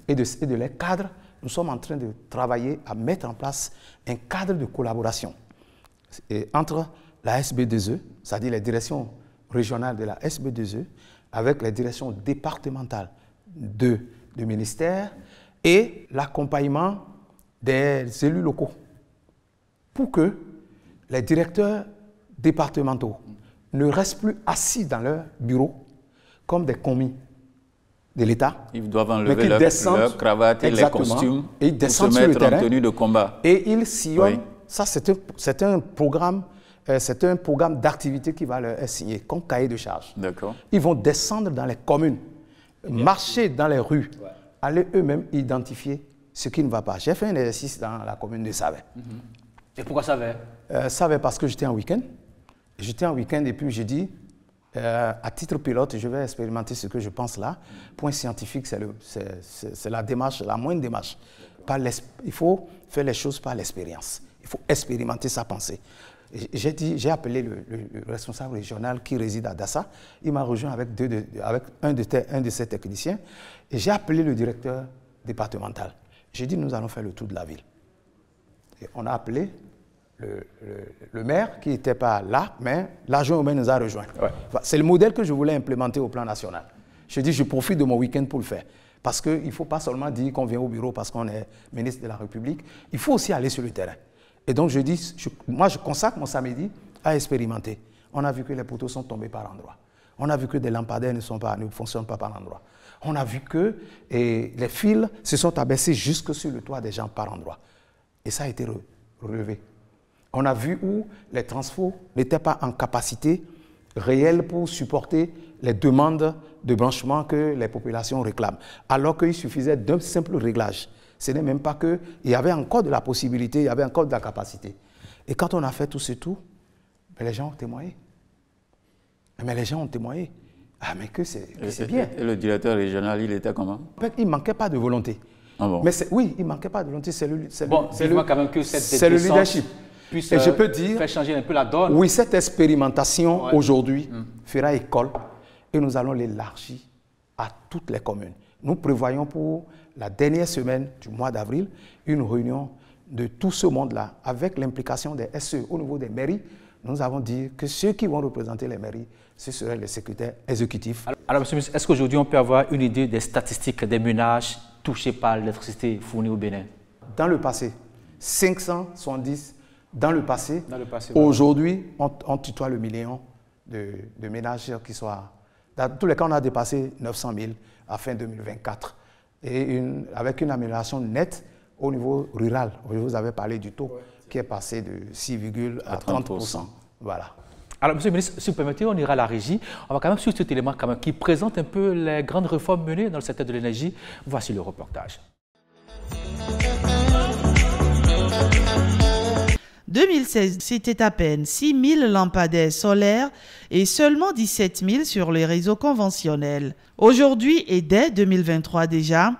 et de les cadres, nous sommes en train de travailler à mettre en place un cadre de collaboration entre la SBDE, c'est-à-dire les directions régionales de la SBDE, avec les directions départementales de ministères et l'accompagnement des élus locaux pour que les directeurs départementaux ne restent plus assis dans leur bureau comme des commis de l'État.
Ils doivent enlever leur cravate et les costumes
et ils descendent sur le terrain,
en tenue de combat.
Et ils sillonnent. Oui. Ça, c'est un programme d'activité qui va leur être signé comme cahier de charge.
D'accord.
Ils vont descendre dans les communes, marcher dans les rues, aller eux-mêmes identifier ce qui ne va pas. J'ai fait un exercice dans la commune de Savet.
Et pourquoi Savet?
Savet parce que j'étais en week-end. J'étais en week-end et puis j'ai dit, à titre pilote, je vais expérimenter ce que je pense là. Point scientifique, c'est la démarche, la moindre démarche. Il faut faire les choses par l'expérience. Il faut expérimenter sa pensée. J'ai appelé le responsable régional qui réside à Dassa. Il m'a rejoint avec un de ses techniciens. Et j'ai appelé le directeur départemental. J'ai dit, nous allons faire le tour de la ville. Et on a appelé le maire qui n'était pas là, mais l'adjoint au maire nous a rejoints. Ouais. C'est le modèle que je voulais implémenter au plan national. Je dis, je profite de mon week-end pour le faire. Parce qu'il ne faut pas seulement dire qu'on vient au bureau parce qu'on est ministre de la République. Il faut aussi aller sur le terrain. Et donc je dis, moi je consacre mon samedi à expérimenter. On a vu que les poteaux sont tombés par endroits. On a vu que des lampadaires ne fonctionnent pas par endroits. On a vu que les fils se sont abaissés jusque sur le toit des gens par endroits. Et ça a été relevé. On a vu où les transfos n'étaient pas en capacité réelle pour supporter les demandes de branchement que les populations réclament, alors qu'il suffisait d'un simple réglage. Ce n'est même pas qu'il y avait encore de la possibilité, il y avait encore de la capacité. Et quand on a fait tout ce tour, les gens ont témoigné. Mais les gens ont témoigné. Ah, mais que c'est bien.
Et le directeur régional, il était comment?
Il ne manquait pas de volonté.
Ah bon?
Mais oui, il ne manquait pas de volonté. C'est le
leadership.
Et je peux dire,
faire changer un peu la donne.
Oui, cette expérimentation aujourd'hui fera école et nous allons l'élargir à toutes les communes. Nous prévoyons pour la dernière semaine du mois d'avril une réunion de tout ce monde-là avec l'implication des SE au niveau des mairies. Nous avons dit que ceux qui vont représenter les mairies, ce seraient les secrétaires exécutifs.
Alors, monsieur le ministre, est-ce qu'aujourd'hui on peut avoir une idée des statistiques des ménages touchés par l'électricité fournie au Bénin?
Dans le passé, 570 dans le passé. Aujourd'hui, on tutoie le million de ménages qui soient... Dans tous les cas, on a dépassé 900 000 à fin 2024. Et avec une amélioration nette au niveau rural. Vous avez parlé du taux qui est passé de 6, à 30%. Voilà.
Alors, monsieur le ministre, si vous permettez, on ira à la régie. On va quand même suivre cet élément quand même, qui présente un peu les grandes réformes menées dans le secteur de l'énergie. Voici le reportage.
2016, c'était à peine 6 000 lampadaires solaires et seulement 17 000 sur les réseaux conventionnels. Aujourd'hui et dès 2023 déjà,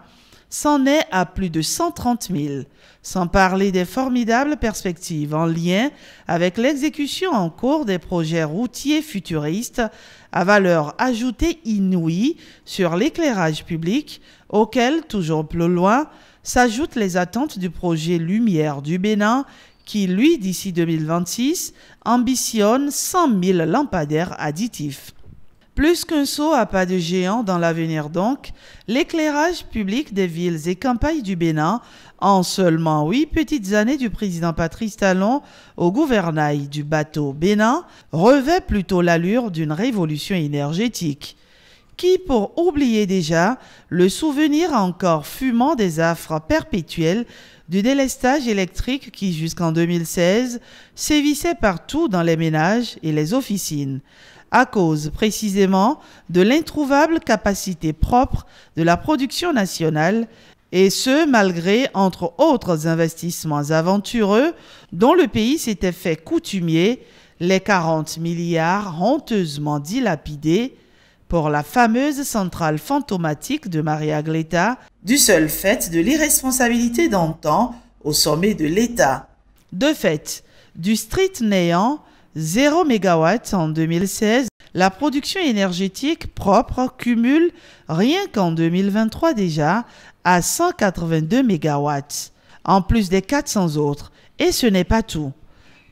c'en est à plus de 130 000, sans parler des formidables perspectives en lien avec l'exécution en cours des projets routiers futuristes à valeur ajoutée inouïe sur l'éclairage public, auquel, toujours plus loin, s'ajoutent les attentes du projet Lumière du Bénin qui, lui, d'ici 2026, ambitionne 100 000 lampadaires additifs. Plus qu'un saut à pas de géant dans l'avenir donc, l'éclairage public des villes et campagnes du Bénin, en seulement 8 petites années du président Patrice Talon au gouvernail du bateau Bénin, revêt plutôt l'allure d'une révolution énergétique. Qui, pour oublier déjà le souvenir encore fumant des affres perpétuelles du délestage électrique qui, jusqu'en 2016, sévissait partout dans les ménages et les officines, à cause précisément de l'introuvable capacité propre de la production nationale, et ce, malgré, entre autres investissements aventureux, dont le pays s'était fait coutumier, les 40 milliards honteusement dilapidés pour la fameuse centrale fantomatique de Maria Gleta, du seul fait de l'irresponsabilité d'antan au sommet de l'État. De fait, du strict néant, 0 MW en 2016, la production énergétique propre cumule, rien qu'en 2023 déjà, à 182 MW, en plus des 400 autres. Et ce n'est pas tout.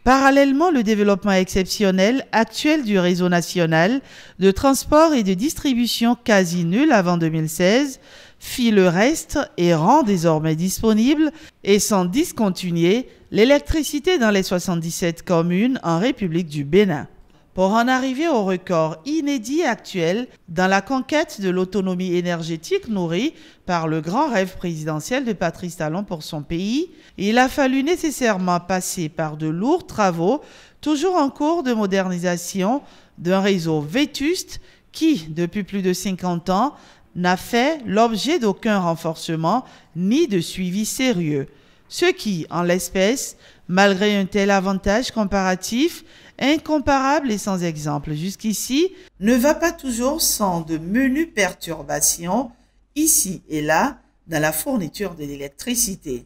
Parallèlement, le développement exceptionnel actuel du réseau national de transport et de distribution quasi nul avant 2016 fit le reste et rend désormais disponible et sans discontinuer l'électricité dans les 77 communes en République du Bénin. Pour en arriver au record inédit actuel dans la conquête de l'autonomie énergétique nourrie par le grand rêve présidentiel de Patrice Talon pour son pays, il a fallu nécessairement passer par de lourds travaux, toujours en cours de modernisation, d'un réseau vétuste qui, depuis plus de 50 ans, n'a fait l'objet d'aucun renforcement ni de suivi sérieux. Ce qui, en l'espèce, malgré un tel avantage comparatif, incomparable et sans exemple jusqu'ici, ne va pas toujours sans de menues perturbations, ici et là, dans la fourniture de l'électricité.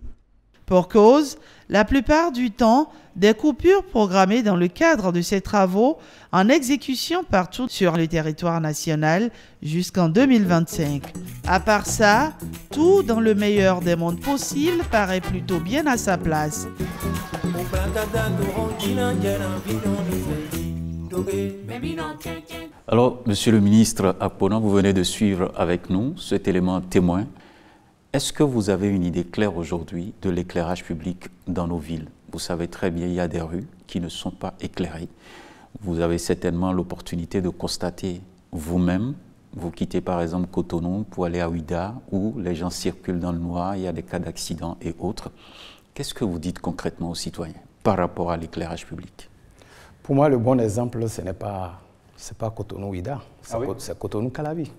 Pour cause, la plupart du temps, des coupures programmées dans le cadre de ces travaux en exécution partout sur le territoire national jusqu'en 2025. À part ça, tout dans le meilleur des mondes possibles paraît plutôt bien à sa place.
Alors, monsieur le ministre Aponan, vous venez de suivre avec nous cet élément témoin. Est-ce que vous avez une idée claire aujourd'hui de l'éclairage public dans nos villes? Vous savez très bien, il y a des rues qui ne sont pas éclairées. Vous avez certainement l'opportunité de constater vous-même, vous quittez par exemple Cotonou pour aller à Ouidah, où les gens circulent dans le noir, il y a des cas d'accidents et autres. Qu'est-ce que vous dites concrètement aux citoyens par rapport à l'éclairage public?
Pour moi, le bon exemple, ce n'est pas Cotonou-Ouidah, c'est Cotonou-Calavi.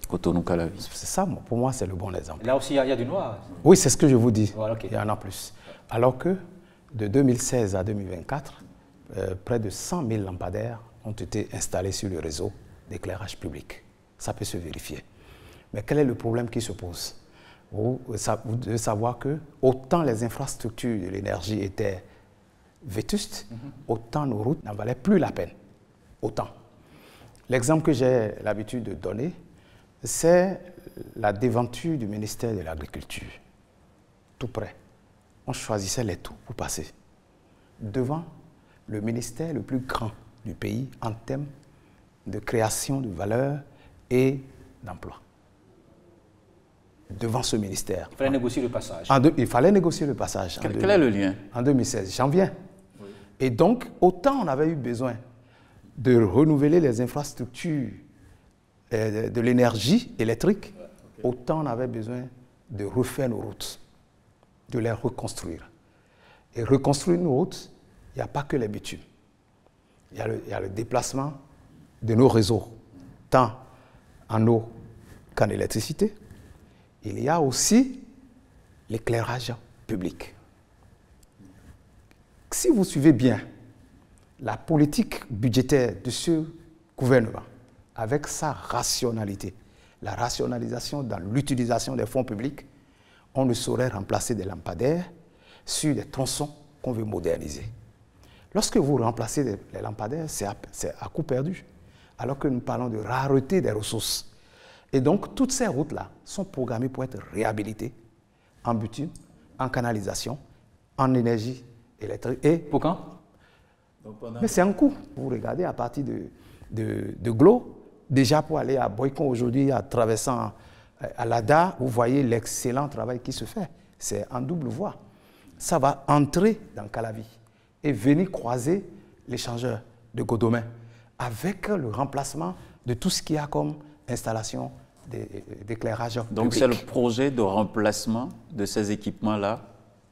Cotonou-Calavi.
C'est ça, pour moi, c'est le bon exemple.
Là aussi, il y a du noir.
Oui, c'est ce que je vous dis.
Voilà, okay.
Il y en a plus. Alors que de 2016 à 2024, près de 100 000 lampadaires ont été installés sur le réseau d'éclairage public. Ça peut se vérifier. Mais quel est le problème qui se pose? Vous devez savoir que autant les infrastructures de l'énergie étaient vétustes, autant nos routes n'en valaient plus la peine. Autant. L'exemple que j'ai l'habitude de donner, c'est la déventure du ministère de l'Agriculture. Tout près. On choisissait les tours pour passer devant le ministère le plus grand du pays en termes de création de valeur et d'emploi. Devant ce ministère.
Il fallait négocier le passage.
Il fallait négocier le passage.
Quel est le lien?
En 2016, j'en viens. Oui. Et donc, autant on avait eu besoin de renouveler les infrastructures de l'énergie électrique, autant on avait besoin de refaire nos routes, de les reconstruire. Et reconstruire nos routes, il n'y a pas que les bitumes. Il y a le déplacement de nos réseaux, tant en eau qu'en électricité. Il y a aussi l'éclairage public. Si vous suivez bien la politique budgétaire de ce gouvernement, avec sa rationalité, la rationalisation dans l'utilisation des fonds publics, on ne saurait remplacer des lampadaires sur des tronçons qu'on veut moderniser. Lorsque vous remplacez les lampadaires, c'est à coût perdu, alors que nous parlons de rareté des ressources. Et donc, toutes ces routes-là sont programmées pour être réhabilitées en bitume, en canalisation, en énergie électrique. Et
pour quand?
Mais c'est un coût. Vous regardez à partir de Glo, déjà pour aller à Boycon aujourd'hui, en traversant à l'Ada, vous voyez l'excellent travail qui se fait. C'est en double voie. Ça va entrer dans Calavi et venir croiser l'échangeur de Godomain avec le remplacement de tout ce qu'il y a comme installation d'éclairage public.
Donc c'est le projet de remplacement de ces équipements-là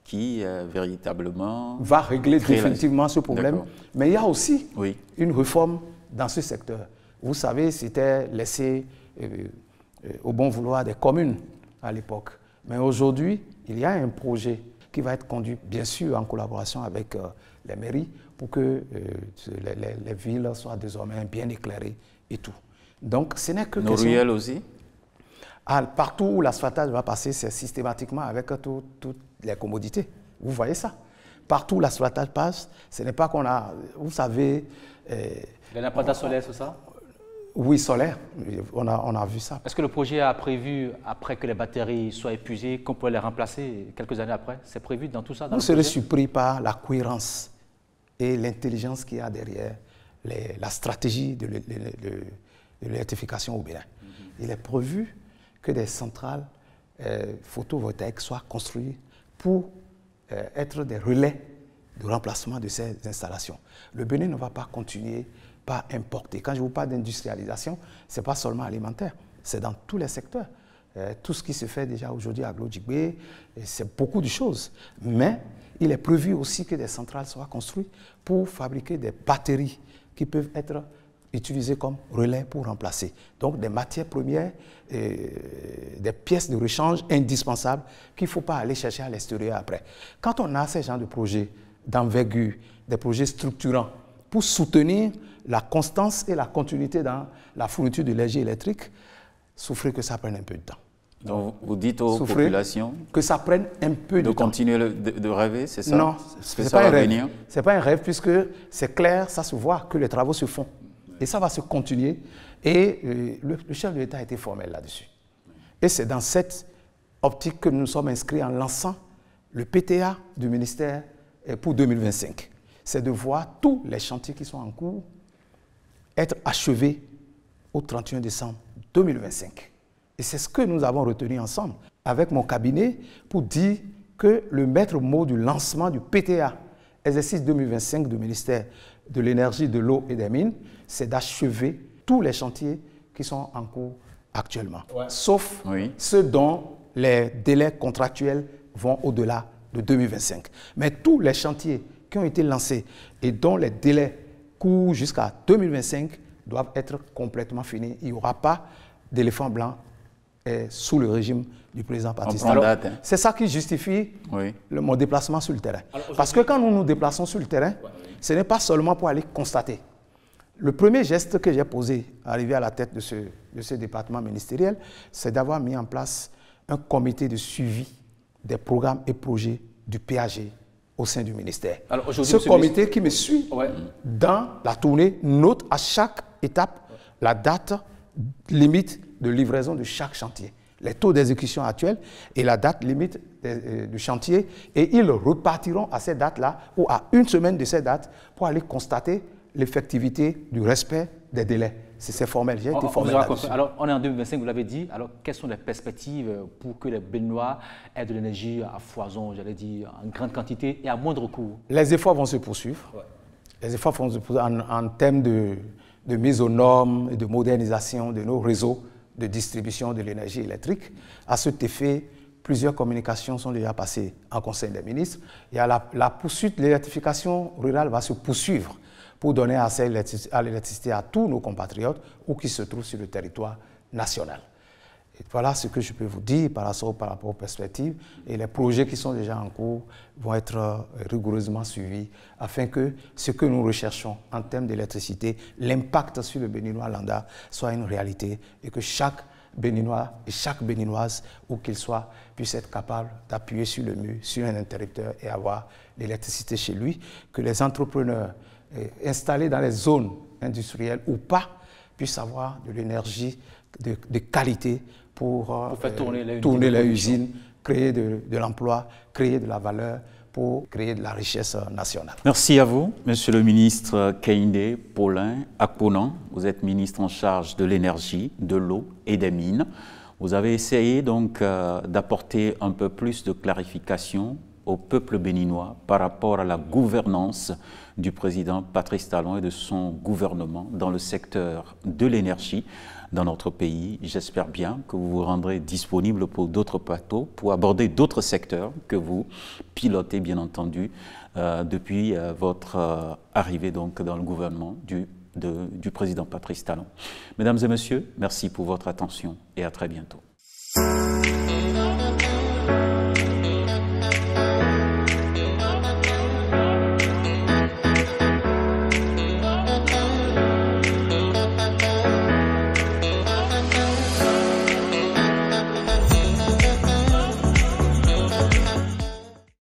qui véritablement
va régler définitivement ce problème. Mais il y a aussi une réforme dans ce secteur. Vous savez, c'était laissé au bon vouloir des communes à l'époque. Mais aujourd'hui, il y a un projet qui va être conduit, bien sûr, en collaboration avec les mairies, pour que les villes soient désormais bien éclairées et tout. Donc, ce n'est que...
Nos ruelles aussi?
Partout où l'asphaltage va passer, c'est systématiquement avec toutes les commodités. Vous voyez ça? Partout où l'asphaltage passe, ce n'est pas qu'on a... Vous savez...
Les lampadaires solaires, c'est ça?
Oui, solaire. On a vu ça.
Est-ce que le projet a prévu, après que les batteries soient épuisées, qu'on pourrait les remplacer quelques années après? C'est prévu dans tout ça?
Vous serez surpris par la cohérence et l'intelligence qu'il y a derrière la stratégie de l'électrification au Bénin. Il est prévu que des centrales photovoltaïques soient construites pour être des relais de remplacement de ces installations. Le Bénin ne va pas continuer par importer. Quand je vous parle d'industrialisation, ce n'est pas seulement alimentaire, c'est dans tous les secteurs. Tout ce qui se fait déjà aujourd'hui à Glodjigbe, c'est beaucoup de choses. Mais il est prévu aussi que des centrales soient construites pour fabriquer des batteries qui peuvent être utilisées comme relais pour remplacer. Donc des matières premières, des pièces de rechange indispensables qu'il ne faut pas aller chercher à l'extérieur après. Quand on a ces genres de projets d'envergure, des projets structurants pour soutenir la constance et la continuité dans la fourniture de l'énergie électrique, souffrez que ça prenne un peu de temps.
Donc vous dites aux populations
que ça prenne un peu de temps.
De continuer de rêver, c'est ça?
Non, ce n'est pas un rêve. C'est pas un rêve puisque c'est clair, ça se voit que les travaux se font. Et ça va se continuer. Et le chef de l'État a été formel là-dessus. Et c'est dans cette optique que nous sommes inscrits en lançant le PTA du ministère pour 2025. C'est de voir tous les chantiers qui sont en cours être achevés au 31 décembre 2025. Et c'est ce que nous avons retenu ensemble avec mon cabinet pour dire que le maître mot du lancement du PTA, exercice 2025 du ministère de l'Énergie, de l'Eau et des Mines, c'est d'achever tous les chantiers qui sont en cours actuellement, sauf ceux dont les délais contractuels vont au-delà de 2025. Mais tous les chantiers qui ont été lancés et dont les délais courent jusqu'à 2025 doivent être complètement finis. Il n'y aura pas d'éléphant blanc sous le régime du président Patrice Talon. C'est ça qui justifie mon déplacement sur le terrain. Parce que quand nous nous déplaçons sur le terrain, ce n'est pas seulement pour aller constater. Le premier geste que j'ai posé, arrivé à la tête de ce département ministériel, c'est d'avoir mis en place un comité de suivi des programmes et projets du PAG au sein du ministère. Ce comité qui me suit dans la tournée note à chaque étape la date limite de livraison de chaque chantier, les taux d'exécution actuels et la date limite du chantier, et ils repartiront à ces dates-là ou à une semaine de ces dates pour aller constater l'effectivité du respect des délais. C'est formel, j'ai été formel là-dessus.
Alors, on est en 2025, vous l'avez dit. Alors, quelles sont les perspectives pour que les Béninois aient de l'énergie à foison, j'allais dire, en grande quantité et à moindre coût?
Les efforts vont se poursuivre. Ouais. Les efforts vont se poursuivre en termes de mise aux normes et de modernisation de nos réseaux de distribution de l'énergie électrique. À cet effet, plusieurs communications sont déjà passées en Conseil des ministres. Il y a la poursuite, l'électrification rurale va se poursuivre pour donner accès à l'électricité à tous nos compatriotes ou qui se trouvent sur le territoire national. Et voilà ce que je peux vous dire par rapport aux perspectives. Et les projets qui sont déjà en cours vont être rigoureusement suivis afin que ce que nous recherchons en termes d'électricité, l'impact sur le Béninois lambda soit une réalité et que chaque Béninois et chaque Béninoise, où qu'il soit, puisse être capable d'appuyer sur le mur, sur un interrupteur et avoir l'électricité chez lui, que les entrepreneurs installés dans les zones industrielles ou pas puissent avoir de l'énergie de qualité pour
faire
tourner les usines, créer de l'emploi, créer de la valeur, pour créer de la richesse nationale.
Merci à vous, Monsieur le ministre Kehinde Paulin Akponan. Vous êtes ministre en charge de l'énergie, de l'eau et des mines. Vous avez essayé donc d'apporter un peu plus de clarification au peuple béninois par rapport à la gouvernance du président Patrice Talon et de son gouvernement dans le secteur de l'énergie dans notre pays. J'espère bien que vous vous rendrez disponible pour d'autres plateaux, pour aborder d'autres secteurs que vous pilotez, bien entendu, depuis votre arrivée donc dans le gouvernement du président Patrice Talon. Mesdames et messieurs, merci pour votre attention et à très bientôt.